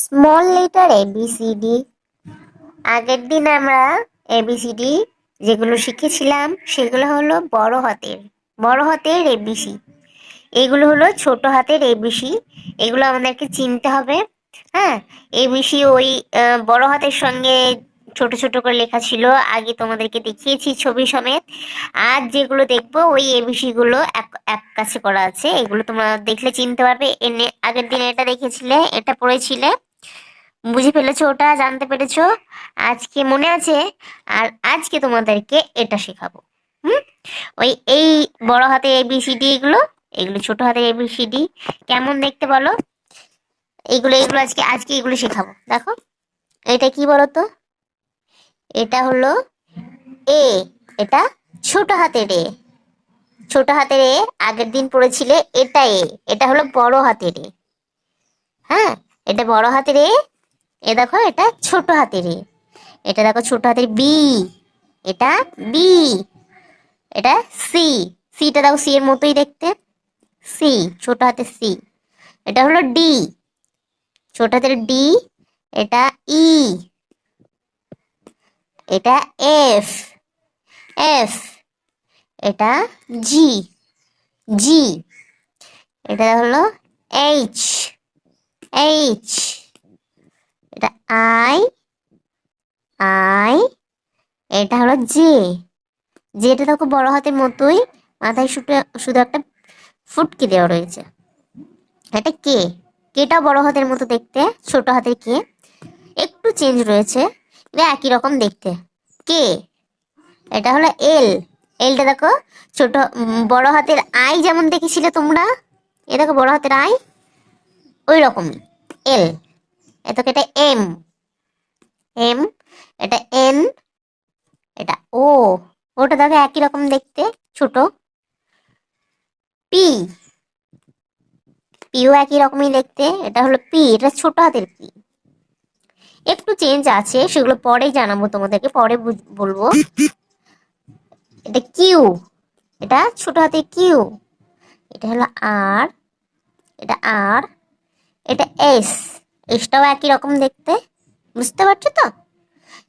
Small letter ABCD. আগের দিন আমরা এবিসিডি যেগুলো শিখেছিলাম সেগুলো হলো বড় হাতের এবিসি। এগুলো হলো ছোট হাতের এবিসি। এগুলো আমাদেরকে চিনতে হবে। হ্যাঁ, এবিসি ওই বড় হাতের সঙ্গে ছোট ছোট করে লেখা ছিল, আগে তোমাদেরকে দেখিয়েছি ছবি সমেত। আর যেগুলো দেখবো ওই এবিসি গুলো এক এক কাছে করা আছে, এগুলো তোমরা দেখলে চিনতে পারবে। আগের দিন এটা দেখেছিলে, এটা পড়েছিলে, বুঝে ফেলেছো, ওটা জানতে পেরেছো, আজকে মনে আছে। আর আজকে তোমাদেরকে এটা শেখাবো। হুম, এই বড় হাতের এবিসিডি এগুলো, এগুলো ছোট হাতের এবিসিডি। কেমন দেখতে বলো? এগুলো এগুলো আজকে আজকে এগুলো শেখাবো। দেখো, এটা কি বলো তো? এটা হলো এ। এটা ছোট হাতের এ। ছোট হাতের এ আগের দিন পড়েছিলে, এটা এ। এটা হলো বড় হাতের এ। হ্যাঁ, এটা বড় হাতের এ। এ দেখো, এটা ছোট হাতের এ। এটা দেখো ছোট হাতের বি। এটা বি। এটা সি। সিটা দেখো সি এর মতোই দেখতে। সি, ছোট হাতের সি। এটা হলো ডি, ছোট হাতের ডি। এটা ই। এটা এফ। এফ। এটা জি। জি। এটা হলো এইচ। এইচ। এটা আই। আই। এটা হলো জে। যেটা দেখো বড় হাতের মতোই, মাথায় শুধু শুধু একটা ফুটকি দেওয়া রয়েছে। এটা কে। কেটা বড় হাতের মতো দেখতে, ছোট হাতের কে। একটু চেঞ্জ রয়েছে, এটা একই রকম দেখতে। কে। এটা হলো এল। এলটা দেখো ছোট বড় হাতের আই যেমন দেখেছিলে তোমরা, এ দেখো বড় হাতের আই, ওই রকমই এল। এ দেখো এটা এম। এম। এটা এন। এটা ও। ওটা দেখো একই রকম দেখতে, ছোট। পি। পিও একই রকমই দেখতে, এটা হলো পি, এটা ছোট হাতের পি। একটু চেঞ্জ আছে, সেগুলো পরে জানাবো তোমাদেরকে, পরে বলবো। এটা কিউ। এটা ছোট হাতের কিউ। এটা হলো আর। এটা আর। এটা এস। এসটাও একই রকম দেখতে, বুঝতে পারছো তো?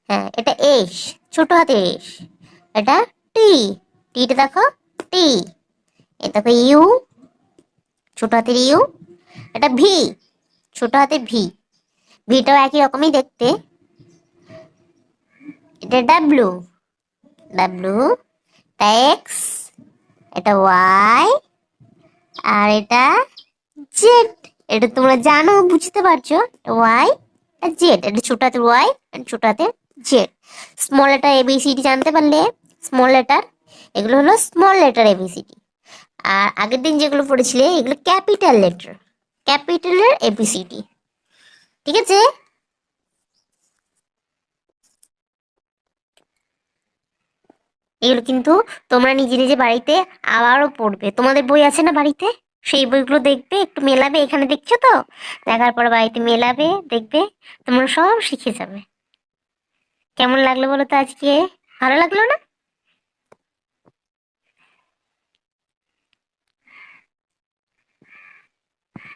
হ্যাঁ, এটা এস, ছোট হাতের এস। এটা টি। টিটা দেখো, টি। এটা দেখো ইউ, ছোট হাতের ইউ। এটা ভি, ছোট হাতের ভি। ভিটাও একই রকমই দেখতে। এটা ডাব্লু। ডাব্লু। এটা এক্স। এটা ওয়াই। আর এটা জেড। এটা তোমরা জানো, বুঝতে পারছো। ওয়াই আর জেড। এটা ছোট হাতের ওয়াই আর ছোট হাতের জেড। স্মল লেটার এবিসিডি জানতে পারলে। স্মল লেটার, এগুলো হলো স্মল লেটার এবিসিডি। আর আগের দিন যেগুলো পড়েছিলে এগুলো ক্যাপিটাল লেটার, ক্যাপিটালের এবিসিডি। ঠিক আছে? এগুলো কিন্তু তোমরা নিজে নিজে বাড়িতে আবারও পড়বে। তোমাদের বই আছে না বাড়িতে? সেই বইগুলো দেখবে, একটু মেলাবে। এখানে দেখছো তো, দেখার পর বাড়িতে মেলাবে, দেখবে তোমরা সব শিখে যাবে। কেমন লাগলো বলো তো আজকে? ভালো লাগলো না?